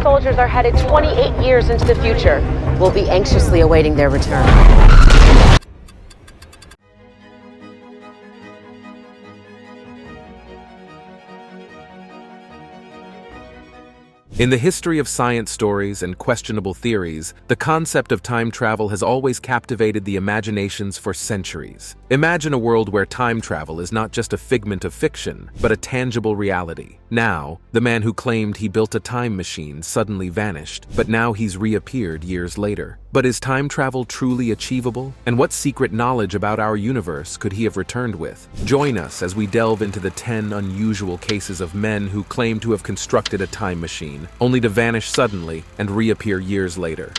soldiers are headed 28 years into the future. We'll be anxiously awaiting their return. In the history of science stories and questionable theories, the concept of time travel has always captivated the imaginations for centuries. Imagine a world where time travel is not just a figment of fiction, but a tangible reality. Now, the man who claimed he built a time machine suddenly vanished, but now he's reappeared years later. But is time travel truly achievable? And what secret knowledge about our universe could he have returned with? Join us as we delve into the 10 unusual cases of men who claim to have constructed a time machine, only to vanish suddenly and reappear years later.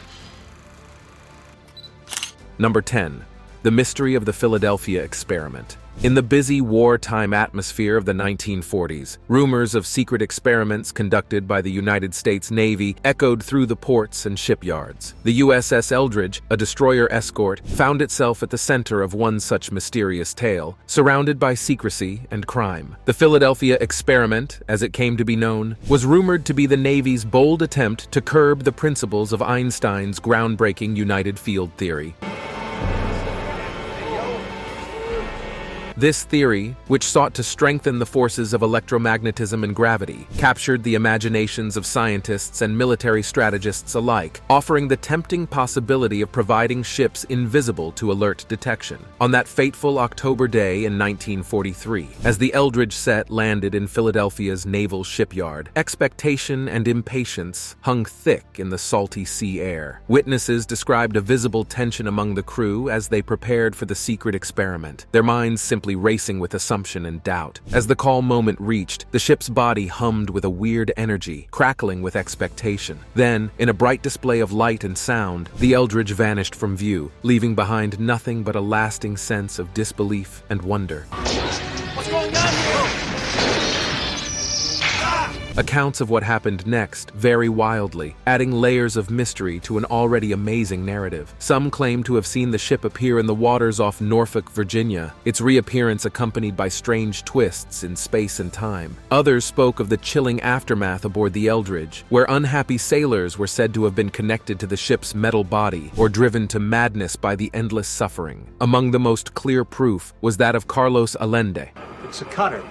Number 10. The mystery of the Philadelphia experiment. In the busy wartime atmosphere of the 1940s, rumors of secret experiments conducted by the United States Navy echoed through the ports and shipyards. The USS Eldridge, a destroyer escort, found itself at the center of one such mysterious tale, surrounded by secrecy and crime. The Philadelphia experiment, as it came to be known, was rumored to be the Navy's bold attempt to curb the principles of Einstein's groundbreaking united field theory. This theory, which sought to strengthen the forces of electromagnetism and gravity, captured the imaginations of scientists and military strategists alike, offering the tempting possibility of providing ships invisible to alert detection. On that fateful October day in 1943, as the Eldridge set landed in Philadelphia's naval shipyard, expectation and impatience hung thick in the salty sea air. Witnesses described a visible tension among the crew as they prepared for the secret experiment, their minds simply racing with assumption and doubt. As the call moment reached, the ship's body hummed with a weird energy, crackling with expectation. Then, in a bright display of light and sound, the Eldridge vanished from view, leaving behind nothing but a lasting sense of disbelief and wonder. What's going on here? Accounts of what happened next vary wildly, adding layers of mystery to an already amazing narrative. Some claim to have seen the ship appear in the waters off Norfolk, Virginia, its reappearance accompanied by strange twists in space and time. Others spoke of the chilling aftermath aboard the Eldridge, where unhappy sailors were said to have been connected to the ship's metal body or driven to madness by the endless suffering. Among the most clear proof was that of Carlos Allende. It's a cutter.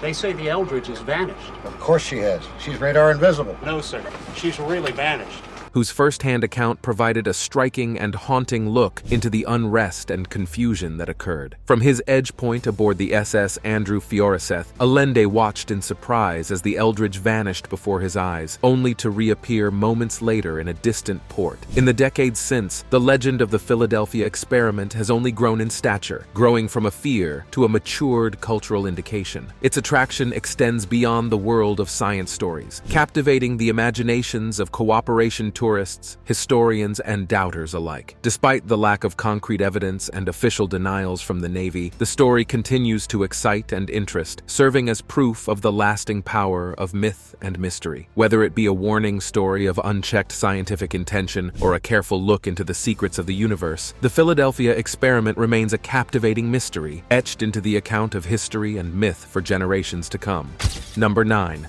They say the Eldridge has vanished. Of course she has. She's radar invisible. No, sir. She's really vanished. Whose first-hand account provided a striking and haunting look into the unrest and confusion that occurred. From his edge point aboard the SS Andrew Fioriseth, Allende watched in surprise as the Eldridge vanished before his eyes, only to reappear moments later in a distant port. In the decades since, the legend of the Philadelphia experiment has only grown in stature, growing from a fear to a matured cultural indication. Its attraction extends beyond the world of science stories, captivating the imaginations of cooperation tourists, historians, and doubters alike. Despite the lack of concrete evidence and official denials from the Navy, the story continues to excite and interest, serving as proof of the lasting power of myth and mystery. Whether it be a warning story of unchecked scientific intention or a careful look into the secrets of the universe, the Philadelphia experiment remains a captivating mystery, etched into the account of history and myth for generations to come. Number 9.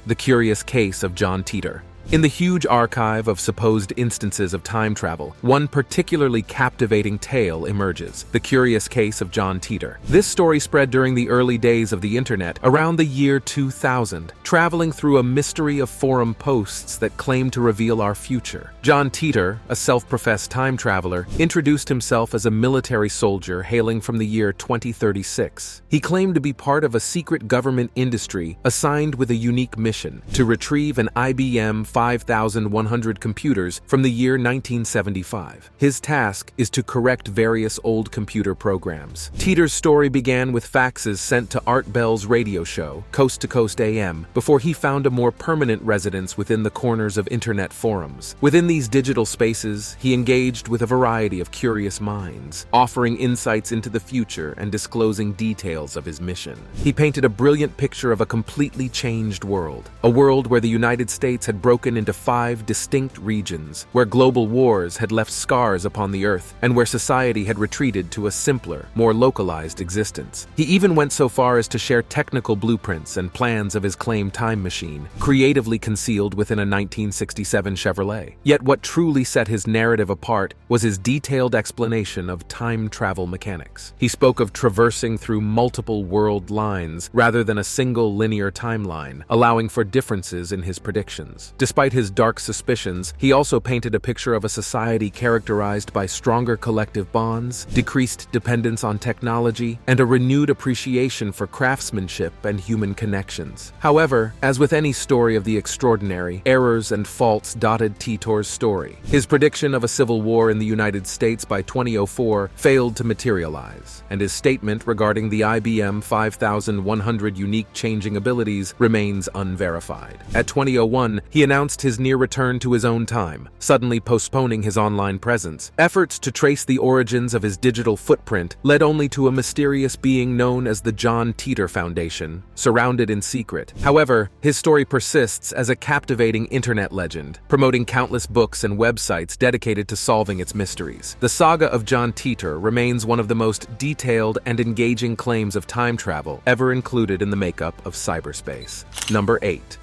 The curious case of John Teeter. In the huge archive of supposed instances of time travel, one particularly captivating tale emerges: the curious case of John Teeter. This story spread during the early days of the internet, around the year 2000, traveling through a mystery of forum posts that claim to reveal our future. John Teeter, a self-professed time traveler, introduced himself as a military soldier hailing from the year 2036. He claimed to be part of a secret government industry assigned with a unique mission: to retrieve an IBM 5,100 computers from the year 1975. His task is to correct various old computer programs. Teeter's story began with faxes sent to Art Bell's radio show, Coast to Coast AM, before he found a more permanent residence within the corners of internet forums. Within these digital spaces, he engaged with a variety of curious minds, offering insights into the future and disclosing details of his mission. He painted a brilliant picture of a completely changed world, a world where the United States had broken broken into 5 distinct regions, where global wars had left scars upon the Earth and where society had retreated to a simpler, more localized existence. He even went so far as to share technical blueprints and plans of his claimed time machine, creatively concealed within a 1967 Chevrolet. Yet what truly set his narrative apart was his detailed explanation of time travel mechanics. He spoke of traversing through multiple world lines rather than a single linear timeline, allowing for differences in his predictions. Despite his dark suspicions, he also painted a picture of a society characterized by stronger collective bonds, decreased dependence on technology, and a renewed appreciation for craftsmanship and human connections. However, as with any story of the extraordinary, errors and faults dotted Teeter's story. His prediction of a civil war in the United States by 2004 failed to materialize, and his statement regarding the IBM 5100 unique changing abilities remains unverified. At 2001, he announced his near return to his own time, suddenly postponing his online presence. Efforts to trace the origins of his digital footprint led only to a mysterious being known as the John Teeter Foundation, surrounded in secret. However, his story persists as a captivating internet legend, promoting countless books and websites dedicated to solving its mysteries. The saga of John Teeter remains one of the most detailed and engaging claims of time travel ever included in the makeup of cyberspace. Number 8.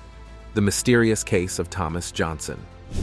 The mysterious case of Thomas Johnson.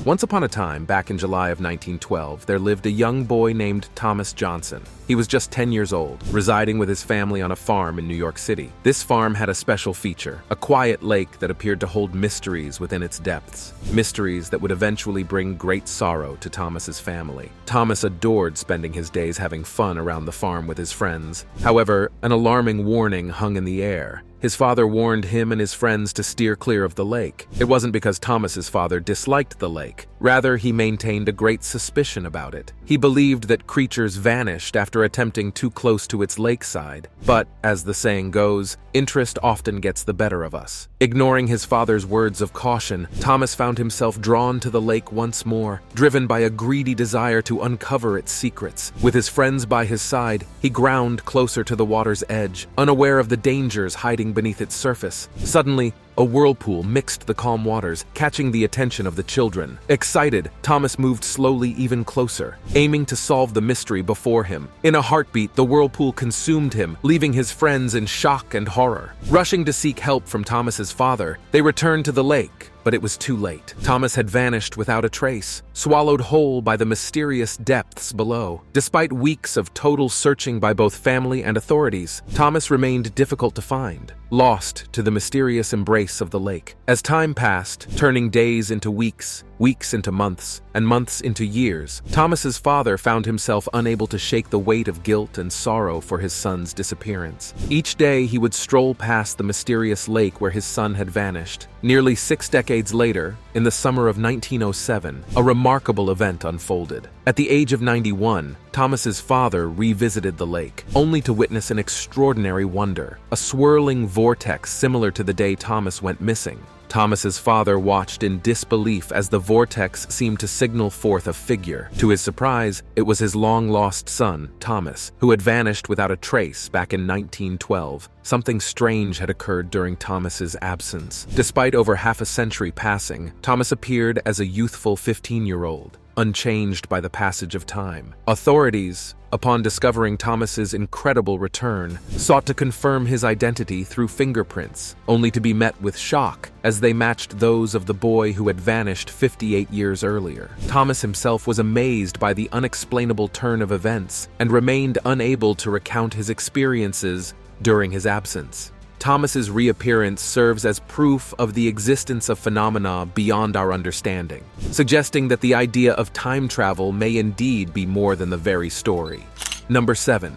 Once upon a time, back in July of 1912, there lived a young boy named Thomas Johnson. He was just 10 years old, residing with his family on a farm in New York City. This farm had a special feature, a quiet lake that appeared to hold mysteries within its depths, mysteries that would eventually bring great sorrow to Thomas's family. Thomas adored spending his days having fun around the farm with his friends. However, an alarming warning hung in the air. His father warned him and his friends to steer clear of the lake. It wasn't because Thomas's father disliked the lake. Rather, he maintained a great suspicion about it. He believed that creatures vanished after attempting too close to its lakeside. But, as the saying goes, interest often gets the better of us. Ignoring his father's words of caution, Thomas found himself drawn to the lake once more, driven by a greedy desire to uncover its secrets. With his friends by his side, he ground closer to the water's edge, unaware of the dangers hiding beneath its surface. Suddenly, a whirlpool mixed the calm waters, catching the attention of the children. Excited, Thomas moved slowly even closer, aiming to solve the mystery before him. In a heartbeat, the whirlpool consumed him, leaving his friends in shock and horror. Rushing to seek help from Thomas's father, they returned to the lake. But it was too late. Thomas had vanished without a trace, swallowed whole by the mysterious depths below. Despite weeks of total searching by both family and authorities, Thomas remained difficult to find, lost to the mysterious embrace of the lake. As time passed, turning days into weeks, weeks into months, and months into years, Thomas's father found himself unable to shake the weight of guilt and sorrow for his son's disappearance. Each day he would stroll past the mysterious lake where his son had vanished. Nearly 6 decades later, in the summer of 1907, a remarkable event unfolded. At the age of 91, Thomas's father revisited the lake, only to witness an extraordinary wonder, a swirling vortex similar to the day Thomas went missing. Thomas's father watched in disbelief as the vortex seemed to signal forth a figure. To his surprise, it was his long-lost son, Thomas, who had vanished without a trace back in 1912. Something strange had occurred during Thomas's absence. Despite over half a century passing, Thomas appeared as a youthful 15-year-old, unchanged by the passage of time. Authorities, upon discovering Thomas's incredible return, sought to confirm his identity through fingerprints, only to be met with shock as they matched those of the boy who had vanished 58 years earlier. Thomas himself was amazed by the unexplainable turn of events and remained unable to recount his experiences during his absence. Thomas's reappearance serves as proof of the existence of phenomena beyond our understanding, suggesting that the idea of time travel may indeed be more than the very story. Number 7.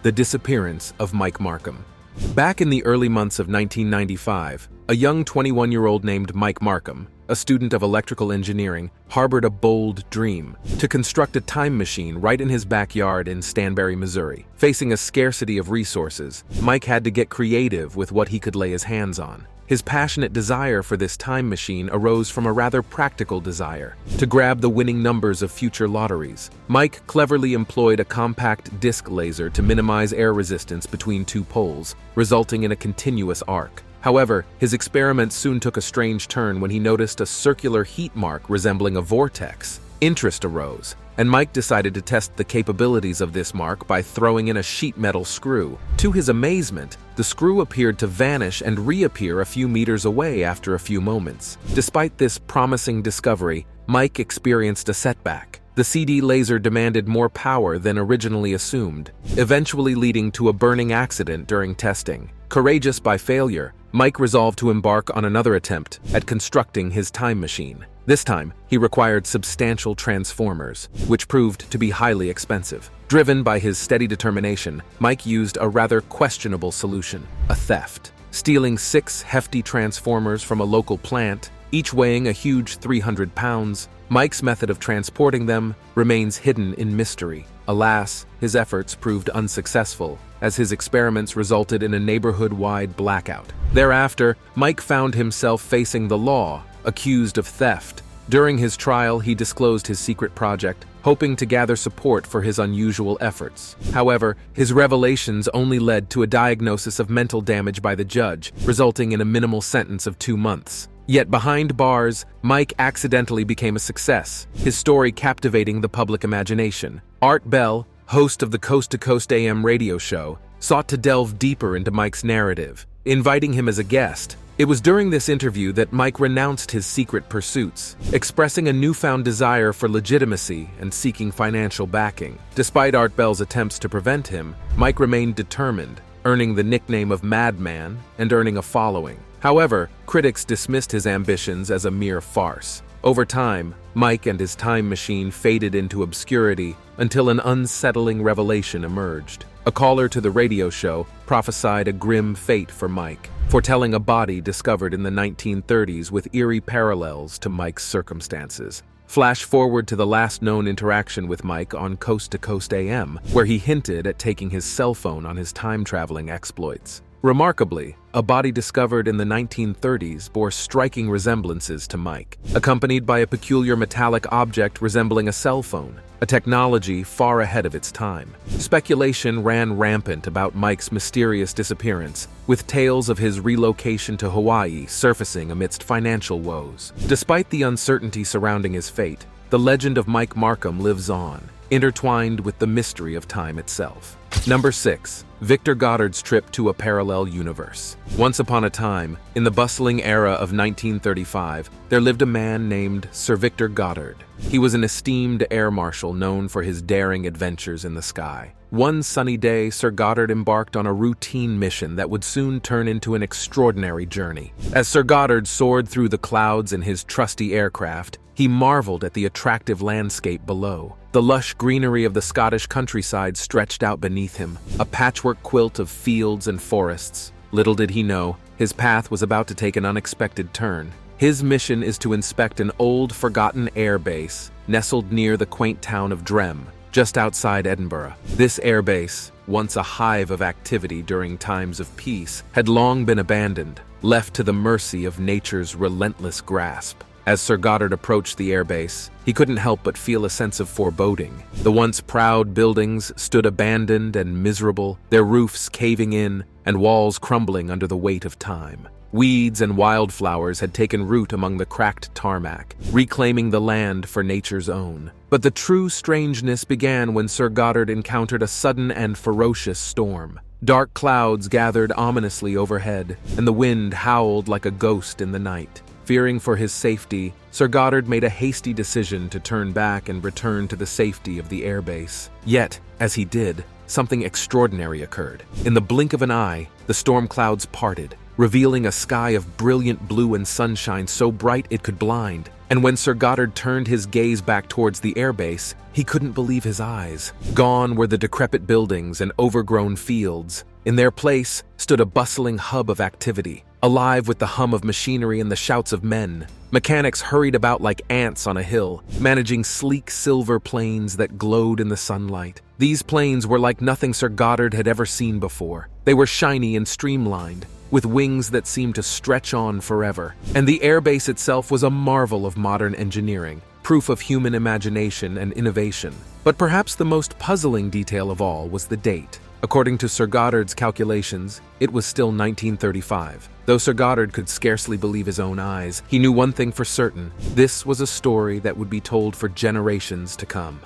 The disappearance of Mike Markham. Back in the early months of 1995, a young 21-year-old named Mike Markham, a student of electrical engineering, harbored a bold dream to construct a time machine right in his backyard in Stanberry, Missouri. Facing a scarcity of resources, Mike had to get creative with what he could lay his hands on. His passionate desire for this time machine arose from a rather practical desire to grab the winning numbers of future lotteries. Mike cleverly employed a compact disc laser to minimize air resistance between two poles, resulting in a continuous arc. However, his experiment soon took a strange turn when he noticed a circular heat mark resembling a vortex. Interest arose, and Mike decided to test the capabilities of this mark by throwing in a sheet metal screw. To his amazement, the screw appeared to vanish and reappear a few meters away after a few moments. Despite this promising discovery, Mike experienced a setback. The CD laser demanded more power than originally assumed, eventually leading to a burning accident during testing. Courageous by failure, Mike resolved to embark on another attempt at constructing his time machine. This time, he required substantial transformers, which proved to be highly expensive. Driven by his steady determination, Mike used a rather questionable solution: a theft. Stealing 6 hefty transformers from a local plant, each weighing a huge 300 pounds, Mike's method of transporting them remains hidden in mystery. Alas, his efforts proved unsuccessful, as his experiments resulted in a neighborhood-wide blackout. Thereafter, Mike found himself facing the law, accused of theft. During his trial, he disclosed his secret project, hoping to gather support for his unusual efforts. However, his revelations only led to a diagnosis of mental damage by the judge, resulting in a minimal sentence of 2 months. Yet behind bars, Mike accidentally became a success, his story captivating the public imagination. Art Bell, host of the Coast to Coast AM radio show, sought to delve deeper into Mike's narrative, inviting him as a guest. It was during this interview that Mike renounced his secret pursuits, expressing a newfound desire for legitimacy and seeking financial backing. Despite Art Bell's attempts to prevent him, Mike remained determined, earning the nickname of Madman and earning a following. However, critics dismissed his ambitions as a mere farce. Over time, Mike and his time machine faded into obscurity until an unsettling revelation emerged. A caller to the radio show prophesied a grim fate for Mike, foretelling a body discovered in the 1930s with eerie parallels to Mike's circumstances. Flash forward to the last known interaction with Mike on Coast to Coast AM, where he hinted at taking his cell phone on his time-traveling exploits. Remarkably, a body discovered in the 1930s bore striking resemblances to Mike, accompanied by a peculiar metallic object resembling a cell phone, a technology far ahead of its time. Speculation ran rampant about Mike's mysterious disappearance, with tales of his relocation to Hawaii surfacing amidst financial woes. Despite the uncertainty surrounding his fate, the legend of Mike Markham lives on, intertwined with the mystery of time itself. Number 6. Victor Goddard's trip to a parallel universe. Once upon a time, in the bustling era of 1935, there lived a man named Sir Victor Goddard. He was an esteemed air marshal known for his daring adventures in the sky. One sunny day, Sir Goddard embarked on a routine mission that would soon turn into an extraordinary journey. As Sir Goddard soared through the clouds in his trusty aircraft, he marveled at the attractive landscape below. The lush greenery of the Scottish countryside stretched out beneath him, a patchwork quilt of fields and forests. Little did he know, his path was about to take an unexpected turn. His mission is to inspect an old, forgotten air base nestled near the quaint town of Drem, just outside Edinburgh. This air base, once a hive of activity during times of peace, had long been abandoned, left to the mercy of nature's relentless grasp. As Sir Goddard approached the airbase, he couldn't help but feel a sense of foreboding. The once proud buildings stood abandoned and miserable, their roofs caving in and walls crumbling under the weight of time. Weeds and wildflowers had taken root among the cracked tarmac, reclaiming the land for nature's own. But the true strangeness began when Sir Goddard encountered a sudden and ferocious storm. Dark clouds gathered ominously overhead, and the wind howled like a ghost in the night. Fearing for his safety, Sir Goddard made a hasty decision to turn back and return to the safety of the airbase. Yet, as he did, something extraordinary occurred. In the blink of an eye, the storm clouds parted, revealing a sky of brilliant blue and sunshine so bright it could blind. And when Sir Goddard turned his gaze back towards the airbase, he couldn't believe his eyes. Gone were the decrepit buildings and overgrown fields. In their place stood a bustling hub of activity, alive with the hum of machinery and the shouts of men. Mechanics hurried about like ants on a hill, managing sleek silver planes that glowed in the sunlight. These planes were like nothing Sir Goddard had ever seen before. They were shiny and streamlined, with wings that seemed to stretch on forever. And the airbase itself was a marvel of modern engineering, proof of human imagination and innovation. But perhaps the most puzzling detail of all was the date. According to Sir Goddard's calculations, it was still 1935. Though Sir Goddard could scarcely believe his own eyes, he knew one thing for certain: this was a story that would be told for generations to come.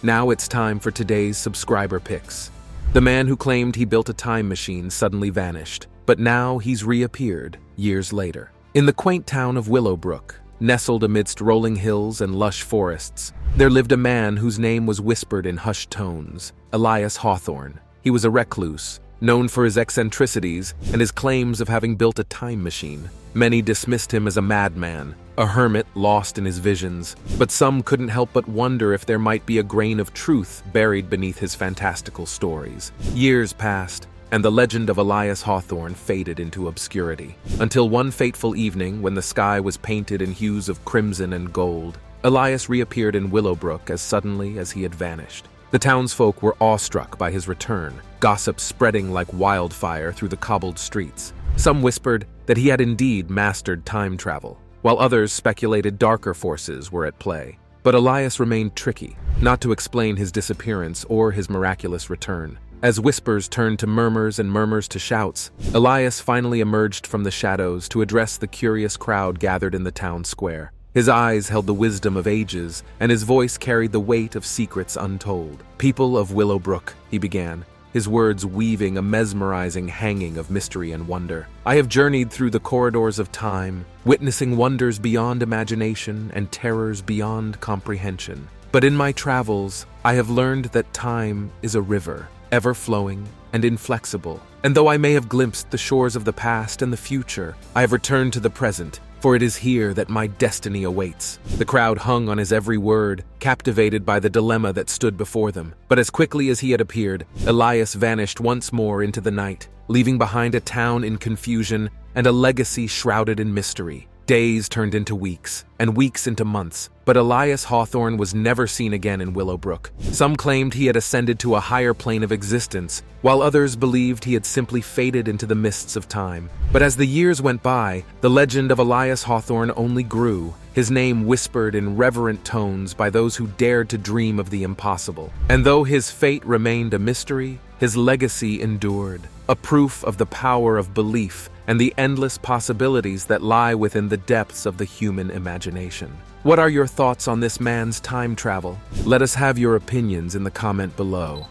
Now it's time for today's subscriber picks. The man who claimed he built a time machine suddenly vanished, but now he's reappeared years later. In the quaint town of Willowbrook, nestled amidst rolling hills and lush forests, there lived a man whose name was whispered in hushed tones: Elias Hawthorne. He was a recluse, known for his eccentricities and his claims of having built a time machine. Many dismissed him as a madman, a hermit lost in his visions, but some couldn't help but wonder if there might be a grain of truth buried beneath his fantastical stories. Years passed, and the legend of Elias Hawthorne faded into obscurity, until one fateful evening when the sky was painted in hues of crimson and gold, Elias reappeared in Willowbrook as suddenly as he had vanished. The townsfolk were awestruck by his return, gossip spreading like wildfire through the cobbled streets. Some whispered that he had indeed mastered time travel, while others speculated darker forces were at play. But Elias remained tricky, not to explain his disappearance or his miraculous return. As whispers turned to murmurs and murmurs to shouts, Elias finally emerged from the shadows to address the curious crowd gathered in the town square. His eyes held the wisdom of ages, and his voice carried the weight of secrets untold. "People of Willowbrook," he began, his words weaving a mesmerizing hanging of mystery and wonder. "I have journeyed through the corridors of time, witnessing wonders beyond imagination and terrors beyond comprehension. But in my travels, I have learned that time is a river, ever-flowing and inflexible. And though I may have glimpsed the shores of the past and the future, I have returned to the present, for it is here that my destiny awaits." The crowd hung on his every word, captivated by the dilemma that stood before them. But as quickly as he had appeared, Elias vanished once more into the night, leaving behind a town in confusion and a legacy shrouded in mystery. Days turned into weeks, and weeks into months, but Elias Hawthorne was never seen again in Willowbrook. Some claimed he had ascended to a higher plane of existence, while others believed he had simply faded into the mists of time. But as the years went by, the legend of Elias Hawthorne only grew, his name whispered in reverent tones by those who dared to dream of the impossible. And though his fate remained a mystery, his legacy endured, a proof of the power of belief and the endless possibilities that lie within the depths of the human imagination. What are your thoughts on this man's time travel? Let us have your opinions in the comment below.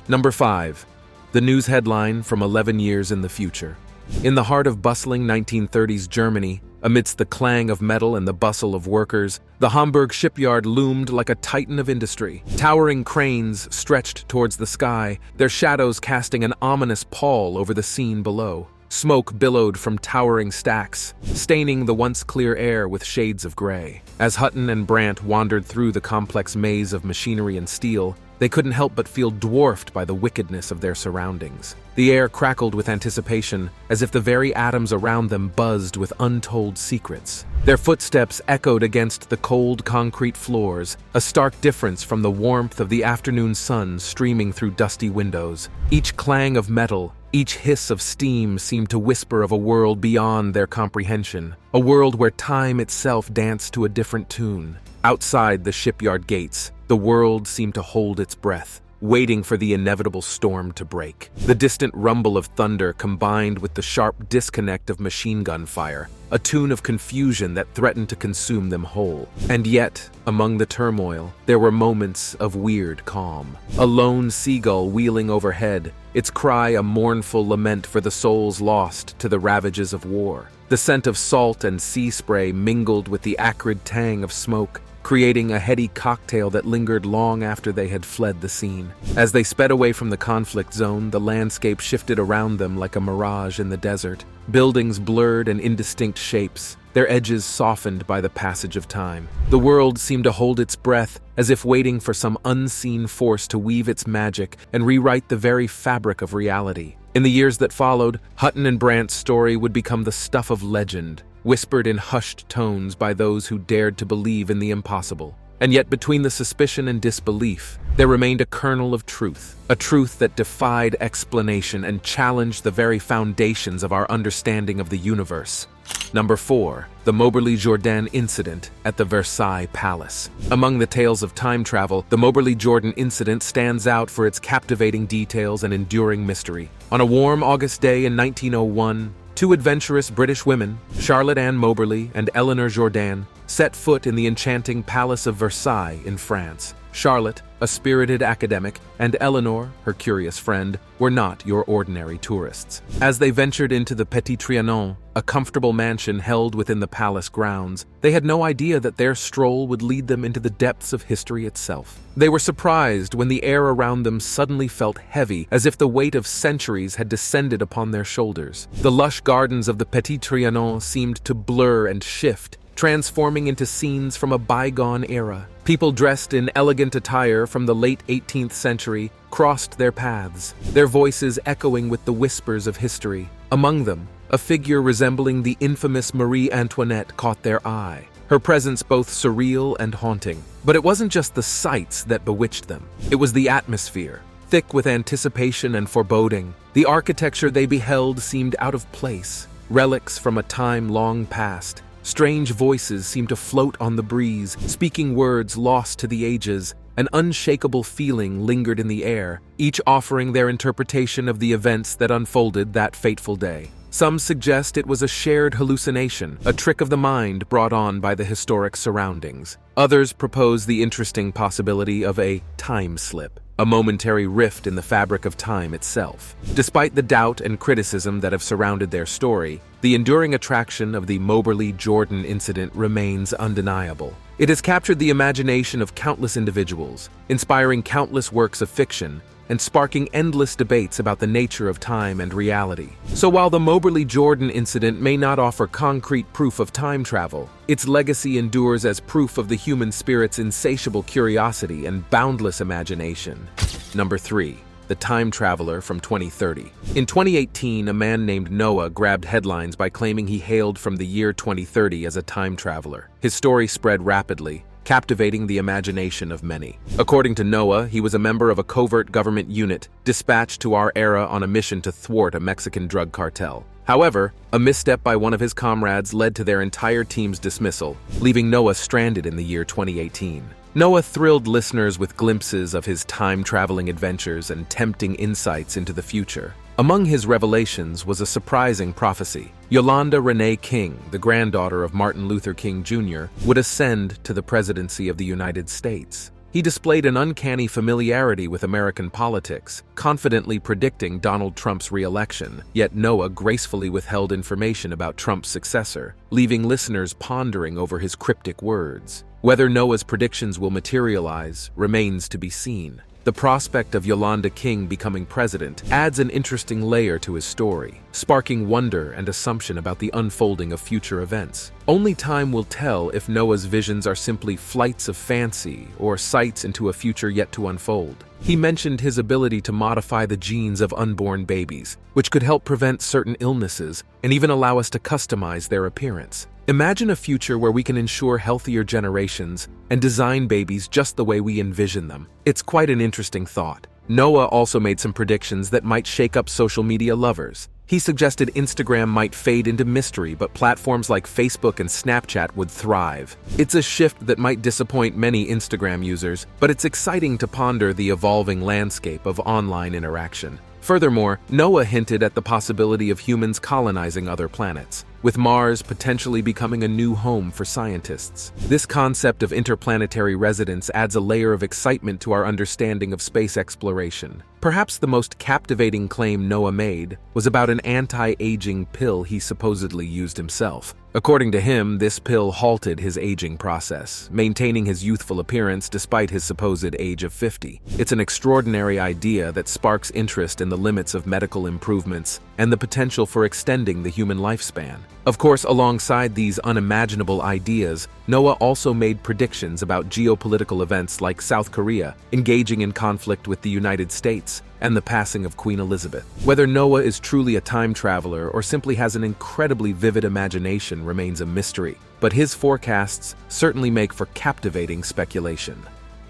Number 5. The news headline from 11 years in the future. In the heart of bustling 1930s Germany, amidst the clang of metal and the bustle of workers, the Hamburg shipyard loomed like a titan of industry. Towering cranes stretched towards the sky, their shadows casting an ominous pall over the scene below. Smoke billowed from towering stacks, staining the once clear air with shades of gray. As Hutton and Brandt wandered through the complex maze of machinery and steel, they couldn't help but feel dwarfed by the wickedness of their surroundings. The air crackled with anticipation, as if the very atoms around them buzzed with untold secrets. Their footsteps echoed against the cold concrete floors, a stark difference from the warmth of the afternoon sun streaming through dusty windows. Each clang of metal, each hiss of steam seemed to whisper of a world beyond their comprehension, a world where time itself danced to a different tune. Outside the shipyard gates, the world seemed to hold its breath, waiting for the inevitable storm to break. The distant rumble of thunder combined with the sharp disconnect of machine gun fire, a tune of confusion that threatened to consume them whole. And yet, among the turmoil, there were moments of weird calm. A lone seagull wheeling overhead, its cry a mournful lament for the souls lost to the ravages of war. The scent of salt and sea spray mingled with the acrid tang of smoke, creating a heady cocktail that lingered long after they had fled the scene. As they sped away from the conflict zone, the landscape shifted around them like a mirage in the desert. Buildings blurred in indistinct shapes, their edges softened by the passage of time. The world seemed to hold its breath, as if waiting for some unseen force to weave its magic and rewrite the very fabric of reality. In the years that followed, Hutton and Brandt's story would become the stuff of legend, whispered in hushed tones by those who dared to believe in the impossible. And yet between the suspicion and disbelief, there remained a kernel of truth, a truth that defied explanation and challenged the very foundations of our understanding of the universe. Number 4. The Mobberly-Jourdain Incident at the Versailles Palace. Among the tales of time travel, the Mobberly-Jourdain Incident stands out for its captivating details and enduring mystery. On a warm August day in 1901, two adventurous British women, Charlotte Ann Mobberly and Eleanor Jourdain, set foot in the enchanting Palace of Versailles in France. Charlotte, a spirited academic, and Eleanor, her curious friend, were not your ordinary tourists. As they ventured into the Petit Trianon, a comfortable mansion held within the palace grounds, they had no idea that their stroll would lead them into the depths of history itself. They were surprised when the air around them suddenly felt heavy, as if the weight of centuries had descended upon their shoulders. The lush gardens of the Petit Trianon seemed to blur and shift, transforming into scenes from a bygone era. People dressed in elegant attire from the late 18th century crossed their paths, their voices echoing with the whispers of history. Among them, a figure resembling the infamous Marie Antoinette caught their eye, her presence both surreal and haunting. But it wasn't just the sights that bewitched them. It was the atmosphere, thick with anticipation and foreboding. The architecture they beheld seemed out of place, relics from a time long past. Strange voices seemed to float on the breeze, speaking words lost to the ages. An unshakable feeling lingered in the air, each offering their interpretation of the events that unfolded that fateful day. Some suggest it was a shared hallucination, a trick of the mind brought on by the historic surroundings. Others propose the interesting possibility of a time slip, a momentary rift in the fabric of time itself. Despite the doubt and criticism that have surrounded their story, the enduring attraction of the Mobberly-Jourdain incident remains undeniable. It has captured the imagination of countless individuals, inspiring countless works of fiction, and sparking endless debates about the nature of time and reality. So while the Mobberly-Jourdain incident may not offer concrete proof of time travel, its legacy endures as proof of the human spirit's insatiable curiosity and boundless imagination. Number 3. The Time Traveler from 2030. In 2018, a man named Noah grabbed headlines by claiming he hailed from the year 2030 as a time traveler. His story spread rapidly, captivating the imagination of many. According to Noah, he was a member of a covert government unit dispatched to our era on a mission to thwart a Mexican drug cartel. However, a misstep by one of his comrades led to their entire team's dismissal, leaving Noah stranded in the year 2018. Noah thrilled listeners with glimpses of his time-traveling adventures and tempting insights into the future. Among his revelations was a surprising prophecy. Yolanda Renee King, the granddaughter of Martin Luther King Jr., would ascend to the presidency of the United States. He displayed an uncanny familiarity with American politics, confidently predicting Donald Trump's re-election, yet Noah gracefully withheld information about Trump's successor, leaving listeners pondering over his cryptic words. Whether Noah's predictions will materialize remains to be seen. The prospect of Yolanda King becoming president adds an interesting layer to his story, sparking wonder and assumption about the unfolding of future events. Only time will tell if Noah's visions are simply flights of fancy or sights into a future yet to unfold. He mentioned his ability to modify the genes of unborn babies, which could help prevent certain illnesses and even allow us to customize their appearance. Imagine a future where we can ensure healthier generations and design babies just the way we envision them. It's quite an interesting thought. Noah also made some predictions that might shake up social media lovers. He suggested Instagram might fade into mystery, but platforms like Facebook and Snapchat would thrive. It's a shift that might disappoint many Instagram users, but it's exciting to ponder the evolving landscape of online interaction. Furthermore, Noah hinted at the possibility of humans colonizing other planets, with Mars potentially becoming a new home for scientists. This concept of interplanetary residence adds a layer of excitement to our understanding of space exploration. Perhaps the most captivating claim Noah made was about an anti-aging pill he supposedly used himself. According to him, this pill halted his aging process, maintaining his youthful appearance despite his supposed age of 50. It's an extraordinary idea that sparks interest in the limits of medical improvements and the potential for extending the human lifespan. Of course, alongside these unimaginable ideas, Noah also made predictions about geopolitical events like South Korea engaging in conflict with the United States and the passing of Queen Elizabeth. Whether Noah is truly a time traveler or simply has an incredibly vivid imagination remains a mystery, but his forecasts certainly make for captivating speculation.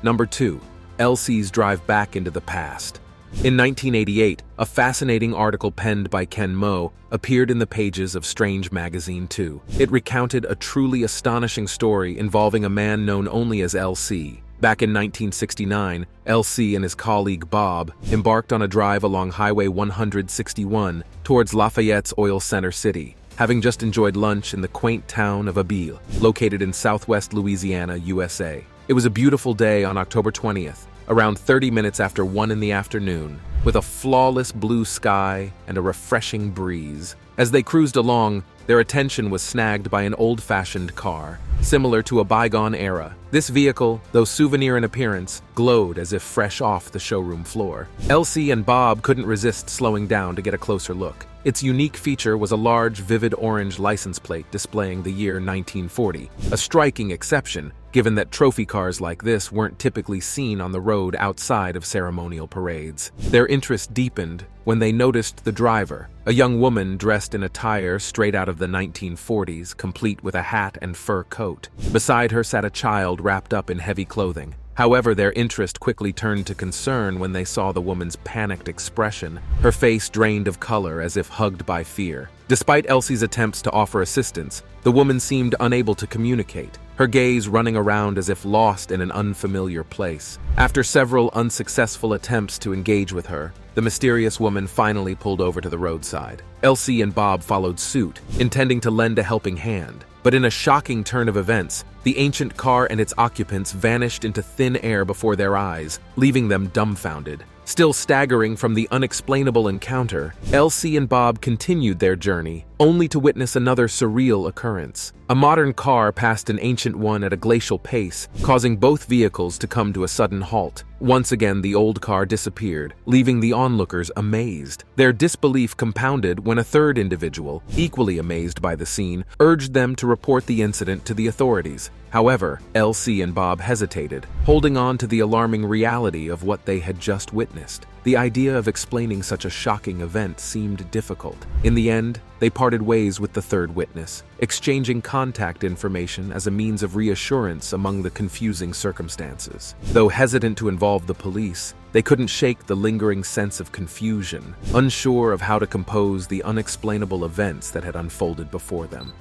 Number 2. Elsie's drive back into the past. In 1988, a fascinating article penned by Ken Moe appeared in the pages of Strange Magazine 2. It recounted a truly astonishing story involving a man known only as LC. Back in 1969, LC and his colleague Bob embarked on a drive along Highway 161 towards Lafayette's oil center city, having just enjoyed lunch in the quaint town of Abilene, located in southwest Louisiana, USA. It was a beautiful day on October 20th, around 30 minutes after 1 in the afternoon, with a flawless blue sky and a refreshing breeze. As they cruised along, their attention was snagged by an old-fashioned car, similar to a bygone era. This vehicle, though souvenir in appearance, glowed as if fresh off the showroom floor. Elsie and Bob couldn't resist slowing down to get a closer look. Its unique feature was a large, vivid orange license plate displaying the year 1940, a striking exception, given that trophy cars like this weren't typically seen on the road outside of ceremonial parades. Their interest deepened when they noticed the driver, a young woman dressed in attire straight out of the 1940s, complete with a hat and fur coat. Beside her sat a child wrapped up in heavy clothing. However, their interest quickly turned to concern when they saw the woman's panicked expression, her face drained of color as if hugged by fear. Despite Elsie's attempts to offer assistance, the woman seemed unable to communicate, her gaze running around as if lost in an unfamiliar place. After several unsuccessful attempts to engage with her, the mysterious woman finally pulled over to the roadside. Elsie and Bob followed suit, intending to lend a helping hand. But in a shocking turn of events, the ancient car and its occupants vanished into thin air before their eyes, leaving them dumbfounded. Still staggering from the unexplainable encounter, Elsie and Bob continued their journey, only to witness another surreal occurrence. A modern car passed an ancient one at a glacial pace, causing both vehicles to come to a sudden halt. Once again, the old car disappeared, leaving the onlookers amazed. Their disbelief compounded when a third individual, equally amazed by the scene, urged them to report the incident to the authorities. However, Elsie and Bob hesitated, holding on to the alarming reality of what they had just witnessed. The idea of explaining such a shocking event seemed difficult. In the end, they parted ways with the third witness, exchanging contact information as a means of reassurance among the confusing circumstances. Though hesitant to involve the police, they couldn't shake the lingering sense of confusion, unsure of how to compose the unexplainable events that had unfolded before them.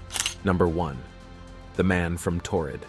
Number 1. The Man from Torrid.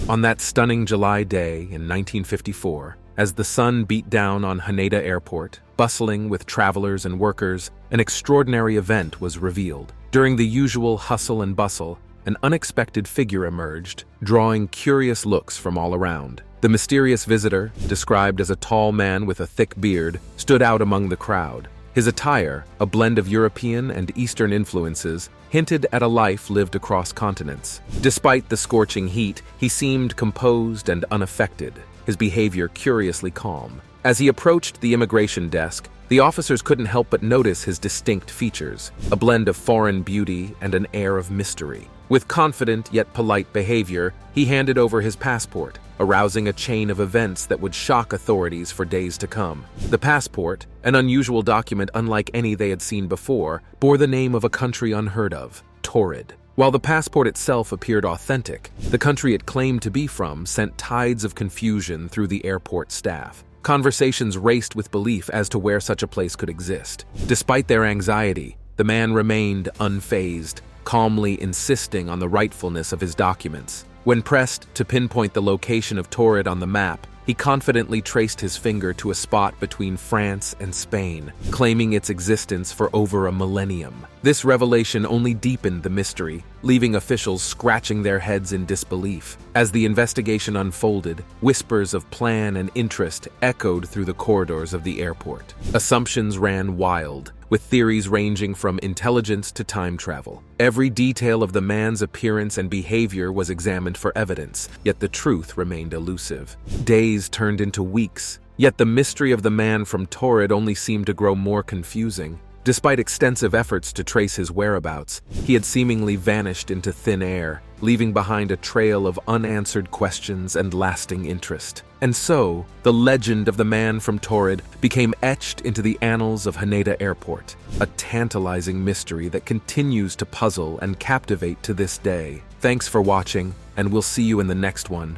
On that stunning July day in 1954, as the sun beat down on Haneda Airport, bustling with travelers and workers, an extraordinary event was revealed. During the usual hustle and bustle, an unexpected figure emerged, drawing curious looks from all around. The mysterious visitor, described as a tall man with a thick beard, stood out among the crowd. His attire, a blend of European and Eastern influences, hinted at a life lived across continents. Despite the scorching heat, he seemed composed and unaffected, his behavior curiously calm. As he approached the immigration desk, the officers couldn't help but notice his distinct features, a blend of foreign beauty and an air of mystery. With confident yet polite behavior, he handed over his passport, arousing a chain of events that would shock authorities for days to come. The passport, an unusual document unlike any they had seen before, bore the name of a country unheard of, Torrid. While the passport itself appeared authentic, the country it claimed to be from sent tides of confusion through the airport staff. Conversations raced with belief as to where such a place could exist. Despite their anxiety, the man remained unfazed, calmly insisting on the rightfulness of his documents. When pressed to pinpoint the location of Torrid on the map, he confidently traced his finger to a spot between France and Spain, claiming its existence for over a millennium. This revelation only deepened the mystery, leaving officials scratching their heads in disbelief. As the investigation unfolded, whispers of plan and interest echoed through the corridors of the airport. Assumptions ran wild, with theories ranging from intelligence to time travel. Every detail of the man's appearance and behavior was examined for evidence, yet the truth remained elusive. Days turned into weeks, yet the mystery of the man from Torrid only seemed to grow more confusing. Despite extensive efforts to trace his whereabouts, he had seemingly vanished into thin air, leaving behind a trail of unanswered questions and lasting interest. And so, the legend of the man from Torrid became etched into the annals of Haneda Airport, a tantalizing mystery that continues to puzzle and captivate to this day. Thanks for watching, and we'll see you in the next one.